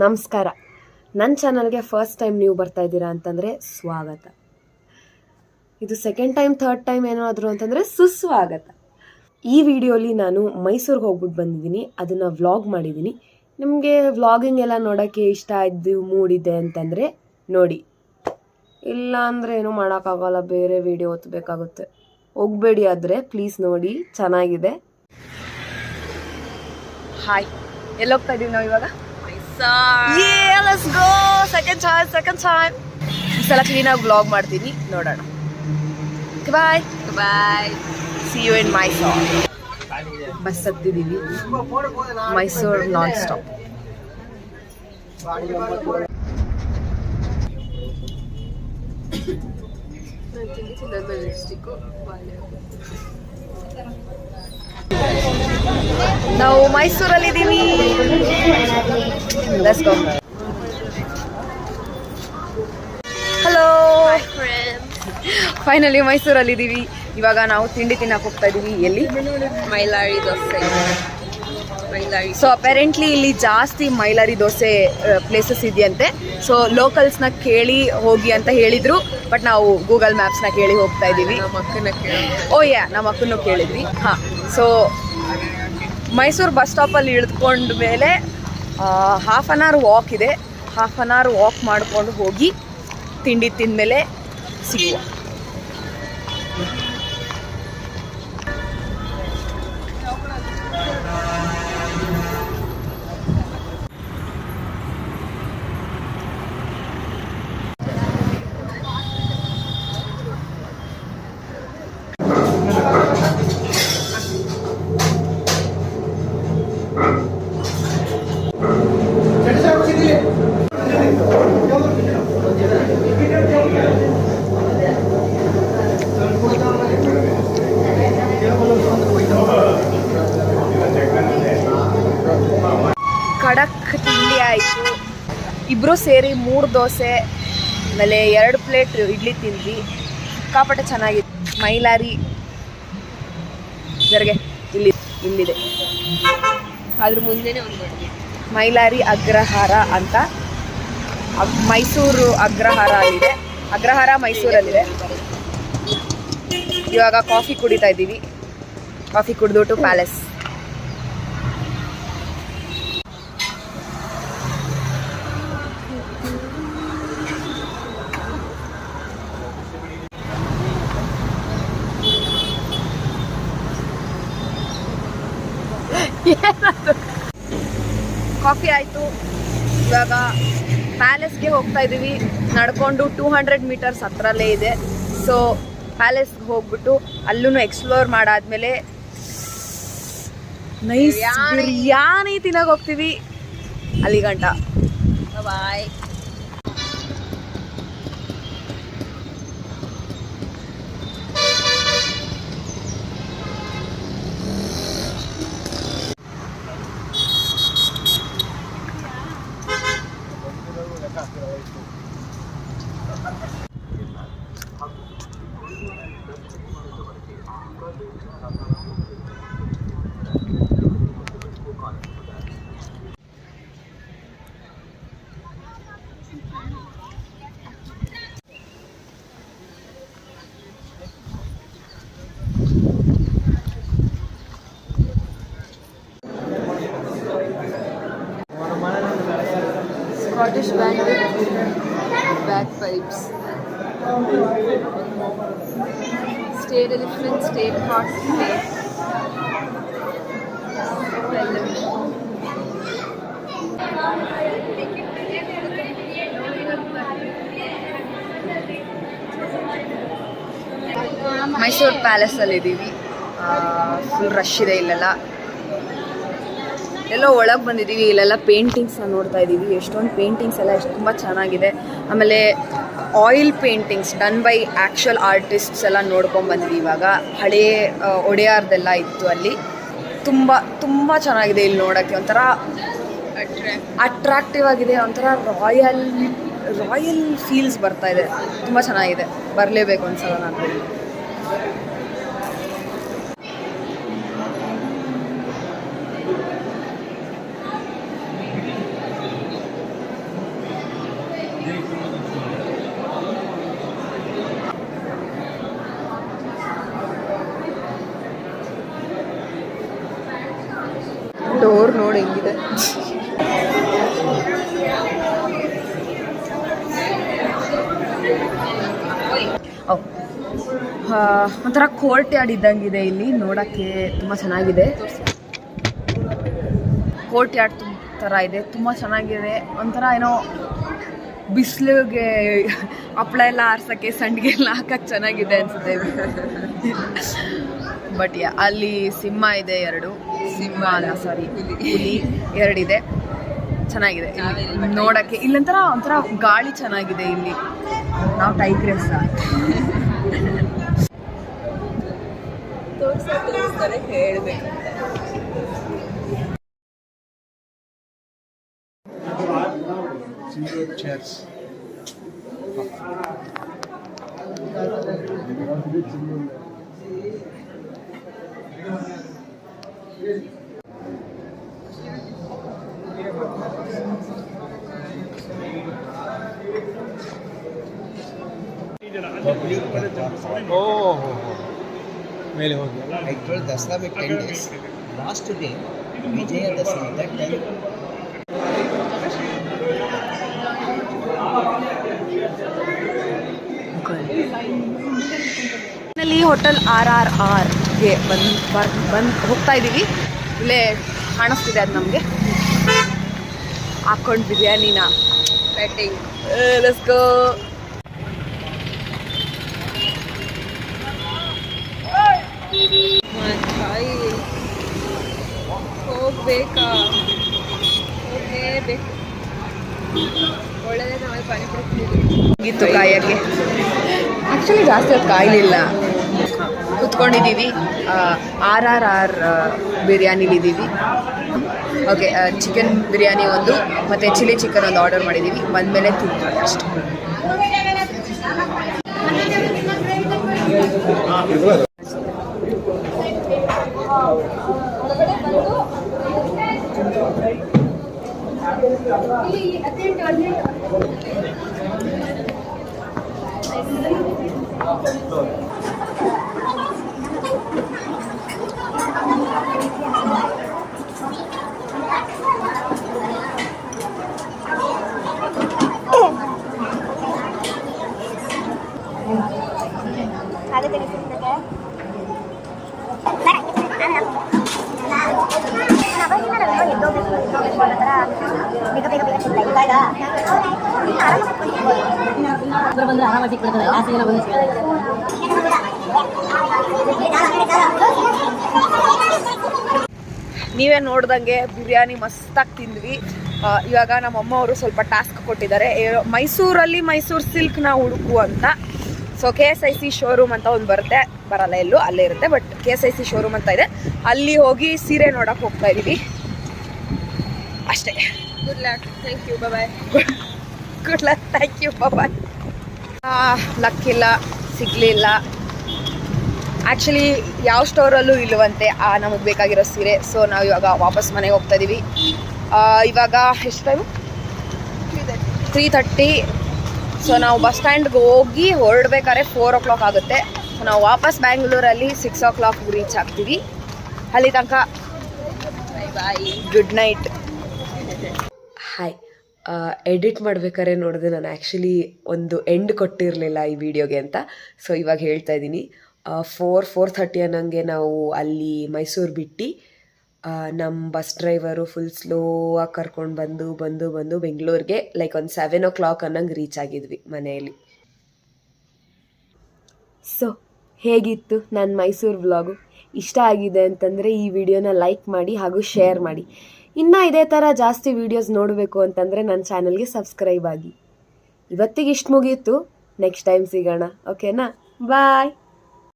ನಮಸ್ಕಾರ. ನನ್ನ ಚಾನಲ್ಗೆ ಫಸ್ಟ್ ಟೈಮ್ ನೀವು ಬರ್ತಾ ಇದ್ದೀರಾ ಅಂತಂದರೆ ಸ್ವಾಗತ. ಇದು ಸೆಕೆಂಡ್ ಟೈಮ್ ಥರ್ಡ್ ಟೈಮ್ ಏನಾದರೂ ಅಂತಂದರೆ ಸುಸ್ವಾಗತ. ಈ ವಿಡಿಯೋಲಿ ನಾನು ಮೈಸೂರಿಗೆ ಹೋಗ್ಬಿಟ್ಟು ಬಂದಿದ್ದೀನಿ, ಅದನ್ನು ವ್ಲಾಗ್ ಮಾಡಿದ್ದೀನಿ. ನಿಮಗೆ ವ್ಲಾಗಿಂಗ್ ಎಲ್ಲ ನೋಡೋಕ್ಕೆ ಇಷ್ಟ ಆಯಿತು ಮೂಡಿದೆ ಅಂತಂದರೆ ನೋಡಿ, ಇಲ್ಲ ಅಂದರೆ ಏನೂ ಮಾಡೋಕ್ಕಾಗಲ್ಲ, ಬೇರೆ ವಿಡಿಯೋ ಒತ್ತಬೇಕಾಗುತ್ತೆ. ಹೋಗಬೇಡಿ ಆದರೆ ಪ್ಲೀಸ್ ನೋಡಿ, ಚೆನ್ನಾಗಿದೆ. ಹಾಯ್, ಎಲ್ಲೋಗ್ತಾ ಇದ್ದೀವಿ ನಾವು ಇವಾಗ? Yeah, let's go! Second time. ಈ ಸಲ ಕ್ಲೀನಾಗಿ ವ್ಲಾಗ್ ಮಾಡ್ತೀನಿ, ನೋಡೋಣ. Bye bye, see you in Mysore. Bus ಹತ್ತಿದ್ದೀವಿ, ಮೈಸೂರು ನಾನ್ ಸ್ಟಾಪ್. ನಾವು ಮೈಸೂರಲ್ಲಿದ್ದೀವಿ. Let's go. ಹಲೋ ಫೈನಲಿ ಮೈಸೂರಲ್ಲಿದ್ದೀವಿ. ಇವಾಗ ನಾವು ತಿಂಡಿ ತಿನ್ನಕ್ಕೆ ಹೋಗ್ತಾ ಇದ್ದೀವಿ. ಎಲ್ಲಿ? ಮೈಲಾರಿ ದೋಸೆ. ಸೊ ಅಪೆರೆಂಟ್ಲಿ ಇಲ್ಲಿ ಜಾಸ್ತಿ ಮೈಲಾರಿ ದೋಸೆ ಪ್ಲೇಸಸ್ ಇದೆಯಂತೆ. ಸೊ ಲೋಕಲ್ಸ್ನ ಕೇಳಿ ಹೋಗಿ ಅಂತ ಹೇಳಿದ್ರು, ಬಟ್ ನಾವು ಗೂಗಲ್ ಮ್ಯಾಪ್ಸ್ನ ಕೇಳಿ ಹೋಗ್ತಾ ಇದ್ದೀವಿ. ನಮ್ಮ ಅಕ್ಕನೂ ಕೇಳಿದ್ವಿ. ಹಾಂ, ಸೊ ಮೈಸೂರು ಬಸ್ ಸ್ಟಾಪಲ್ಲಿ ಇಳಿದುಕೊಂಡ ಮೇಲೆ ಹಾಫ್ ಆನ್ ಅವರ್ ವಾಕ್ ಇದೆ. ಹಾಫ್ ಆನ್ ಅವರ್ ವಾಕ್ ಮಾಡಿಕೊಂಡು ಹೋಗಿ ತಿಂಡಿ ತಿಂದಮೇಲೆ ಸಿಗುವ. ಖಡಕ್ ತಿಂಡಿ ಆಯಿತು. ಇಬ್ಬರು ಸೇರಿ 3 ದೋಸೆ ಆಮೇಲೆ 2 ಪ್ಲೇಟ್ ಇಡ್ಲಿ ತಿಂದ್ವಿ. ಸಿಕ್ಕಾಪಟ್ಟೆ ಚೆನ್ನಾಗಿತ್ತು. ಮೈಲಾರಿ ಜರ್ಗೆ ಇಲ್ಲಿದೆ, ಅದ್ರ ಮುಂದೆನೇ ಒಂದು ಮೈಲಾರಿ ಅಗ್ರಹಾರ ಅಂತ. ಮೈಸೂರು ಅಗ್ರಹಾರ ಅಲ್ಲಿದೆ, ಅಗ್ರಹಾರ ಮೈಸೂರಲ್ಲಿದೆ. ಇವಾಗ ಕಾಫಿ ಕುಡಿತಾ ಇದ್ದೀವಿ. Coffee ಕುಡಿದ್ಬಿಟ್ಟು palace. ಕಾಫಿ ಆಯಿತು. ಇವಾಗ ಪ್ಯಾಲೇಸ್ಗೆ ಹೋಗ್ತಾ ಇದ್ದೀವಿ ನಡ್ಕೊಂಡು. 200 ಮೀಟರ್ಸ್ ಹತ್ರಲ್ಲೇ ಇದೆ. ಸೊ ಪ್ಯಾಲೇಸ್ಗೆ ಹೋಗ್ಬಿಟ್ಟು ಅಲ್ಲೂ ಎಕ್ಸ್ಪ್ಲೋರ್ ಮಾಡಾದ್ಮೇಲೆ ನೈಸ್ ಬಿರಿಯಾನಿ ತಿನ್ನೋಕೆ ಹೋಗ್ತೀವಿ. ಅಲ್ಲಿ ಗಂಟ bye. Scottish band with bagpipes. State elephant, state horse, state Mysuru ಪ್ಯಾಲೇಸಲ್ಲಿದ್ದೀವಿ. ಫುಲ್ ರಶ್ ಇದೆ ಇಲ್ಲೆಲ್ಲ. ಎಲ್ಲೋ ಒಳಗೆ ಬಂದಿದ್ದೀವಿ. ಇಲ್ಲೆಲ್ಲ ಪೇಂಟಿಂಗ್ಸ್ನ ನೋಡ್ತಾ ಇದ್ದೀವಿ. ಎಷ್ಟೊಂದು ಪೇಂಟಿಂಗ್ಸ್ ಎಲ್ಲ ತುಂಬ ಚೆನ್ನಾಗಿದೆ. ಆಮೇಲೆ oil paintings done by actual artists ಎಲ್ಲ ನೋಡ್ಕೊಂಡು ಬಂದ್ವಿ. ಇವಾಗ ಹಳೇ ಒಡೆಯಾರ್ದೆಲ್ಲ ಇತ್ತು ಅಲ್ಲಿ. ತುಂಬ ತುಂಬ ಚೆನ್ನಾಗಿದೆ ಇಲ್ಲಿ ನೋಡೋಕ್ಕೆ. ಒಂಥರ ಅಟ್ರಾಕ್ಟಿವ್ ಆಗಿದೆ. ಒಂಥರ ರಾಯಲ್ ಫೀಲ್ಸ್ ಬರ್ತಾ ಇದೆ. ತುಂಬ ಚೆನ್ನಾಗಿದೆ. ಬರಲೇಬೇಕು ಒಂದ್ಸಲ ನಾನು. ಒಂಥರ ಕೋರ್ಟ್ ಯಾರ್ಡ್ ಇದ್ದಂಗಿದೆ ಇಲ್ಲಿ ನೋಡೋಕ್ಕೆ ತುಂಬ ಚೆನ್ನಾಗಿದೆ. ಕೋರ್ಟ್ ಯಾರ್ಡ್ ಥರ ಇದೆ, ತುಂಬ ಚೆನ್ನಾಗಿದೆ. ಒಂಥರ ಏನೋ ಬಿಸಿಲಿಗೆ ಹಪ್ಪಳ ಎಲ್ಲ ಆರ್ಸೋಕ್ಕೆ ಸಂಡಿಗೆ ಎಲ್ಲ ಹಾಕಕ್ಕೆ ಚೆನ್ನಾಗಿದೆ ಅನಿಸುತ್ತೆ. ಬಟ್ ಅಲ್ಲಿ ಸಿಂಹ ಇದೆ, 2 ಸಿಂಹ ಅಲ್ಲ ಸಾರಿ ಹುಲಿ 2 ಇದೆ. ಚೆನ್ನಾಗಿದೆ ನೋಡೋಕ್ಕೆ. ಇಲ್ಲೊಂಥರ ಗಾಳಿ ಚೆನ್ನಾಗಿದೆ ಇಲ್ಲಿ. ನಾವು ಟೈಗ್ರೆಸ್ ತೋರಿಸ್ತಾರೆ ಹೇಳಬೇಕು. Chairs. ಮೇಲೆ ಹೋಗಿ I told Dasra with 10 days. Last day, Vijaya Dasmi, that time. ಇಲ್ಲಿ ಹೋಟೆಲ್ RRRಗೆ ಬಂದು ಹೋಗ್ತಾ ಇದ್ದೀವಿ. ಇಲ್ಲೇ ಕಾಣಿಸ್ತಿದೆ ಅದು ನಮಗೆ. ಹಾಕೊಂಡು ಬಿರಿಯಾನಿನ ಬ್ಯಾಟಿಂಗ್. Let's go. ಹೋಗ್ಬೇಕಾ? ಹೋಗಲೇಬೇಕು. ಒಳ್ಳೆದೇ ನಾವು ಪಾನಿಪುರಿ ಇತ್ತು ಕಾಯಕ್ಕೆ. ಆ್ಯಕ್ಚುಲಿ ಜಾಸ್ತಿ ಹೊತ್ತು ಕಾಯಲಿಲ್ಲ, ಕುತ್ಕೊಂಡಿದ್ದೀವಿ. RRR ಬಿರಿಯಾನಿಲಿದ್ದೀವಿ. ಓಕೆ, ಚಿಕನ್ ಬಿರಿಯಾನಿ ಒಂದು ಮತ್ತು ಚಿಲ್ಲಿ ಚಿಕನ್ ಒಂದು ಆರ್ಡರ್ ಮಾಡಿದ್ದೀವಿ. ಬಂದಮೇಲೆ ತಿಂತೀವಿ ಅಷ್ಟೇ. ನೀವೇ ನೋಡ್ದಂಗೆ ಬಿರಿಯಾನಿ ಮಸ್ತಾಗಿ ತಿಂದ್ವಿ. ಇವಾಗ ನಮ್ಮಮ್ಮ ಅವರು ಸ್ವಲ್ಪ ಟಾಸ್ಕ್ ಕೊಟ್ಟಿದ್ದಾರೆ. ಮೈಸೂರಲ್ಲಿ ಮೈಸೂರು ಸಿಲ್ಕ್ನ ಹುಡುಕು ಅಂತ. ಸೊ KSIC ಶೋರೂಮ್ ಅಂತ ಒಂದು ಬರಲ್ಲ ಎಲ್ಲೂ, ಅಲ್ಲೇ ಇರುತ್ತೆ. ಬಟ್ KSIC ಶೋರೂಮ್ ಅಂತ ಇದೆ, ಅಲ್ಲಿ ಹೋಗಿ ಸೀರೆ ನೋಡಕ್ಕೆ ಹೋಗ್ತಾ ಇದ್ದೀವಿ ಅಷ್ಟೇ. Good luck, thank you, bye. Good luck, thank you, bye. ಲಕ್ಕಿಲ್ಲ, ಸಿಗಲಿಲ್ಲ. ಆ್ಯಕ್ಚುಲಿ ಯಾವ ಸ್ಟೋರಲ್ಲೂ ಇಲ್ಲವಂತೆ ನಮಗೆ ಬೇಕಾಗಿರೋ ಸೀರೆ. ಸೊ ನಾವು ಇವಾಗ ವಾಪಸ್ ಮನೆಗೆ ಹೋಗ್ತಾ ಇದ್ದೀವಿ. ಇವಾಗ ಎಷ್ಟು ಟೈಮು? 3:30. ಸೊ ನಾವು ಬಸ್ ಸ್ಟ್ಯಾಂಡ್ಗೆ ಹೋಗಿ ಹೊರಡ್ಬೇಕಾದ್ರೆ 4 o'clock ಆಗುತ್ತೆ. ಸೊ ನಾವು ವಾಪಸ್ ಬ್ಯಾಂಗ್ಳೂರಲ್ಲಿ 6 o'clock ರೀಚ್ ಆಗ್ತೀವಿ. ಅಲ್ಲಿ ತನಕ ಬಾಯ್, ಗುಡ್ ನೈಟ್. ಹಾಯ್. ಎಡಿಟ್ ಮಾಡ್ಬೇಕಾದ್ರೆ ನೋಡಿದೆ ನಾನು ಆ್ಯಕ್ಚುಲಿ ಒಂದು ಎಂಡ್ ಕೊಟ್ಟಿರಲಿಲ್ಲ ಈ ವಿಡಿಯೋಗೆ ಅಂತ. ಸೊ ಇವಾಗ ಹೇಳ್ತಾ ಇದ್ದೀನಿ. 4:30 ಅನ್ನಂಗೆ ನಾವು ಅಲ್ಲಿ ಮೈಸೂರು ಬಿಟ್ಟು ನಮ್ಮ ಬಸ್ ಡ್ರೈವರು ಫುಲ್ ಸ್ಲೋ ಆಗಿ ಕರ್ಕೊಂಡು ಬಂದು ಬೆಂಗಳೂರಿಗೆ ಲೈಕ್ ಒಂದು 7 o'clock ಅನ್ನಂಗೆ ರೀಚ್ ಆಗಿದ್ವಿ ಮನೆಯಲ್ಲಿ. ಸೊ ಹೇಗಿತ್ತು ನನ್ನ ಮೈಸೂರು ವ್ಲಾಗು? ಇಷ್ಟ ಆಗಿದೆ ಅಂತಂದರೆ ಈ ವಿಡಿಯೋನ ಲೈಕ್ ಮಾಡಿ ಹಾಗೂ ಶೇರ್ ಮಾಡಿ. ಇನ್ನೂ ಇದೇ ಥರ ಜಾಸ್ತಿ ವೀಡಿಯೋಸ್ ನೋಡಬೇಕು ಅಂತಂದರೆ ನನ್ನ ಚಾನಲ್ಗೆ ಸಬ್ಸ್ಕ್ರೈಬ್ ಆಗಿ. ಇವತ್ತಿಗೆ ಇಷ್ಟು ಮುಗೀತು. ನೆಕ್ಸ್ಟ್ ಟೈಮ್ ಸಿಗೋಣ, ಓಕೆನಾ? ಬಾಯ್.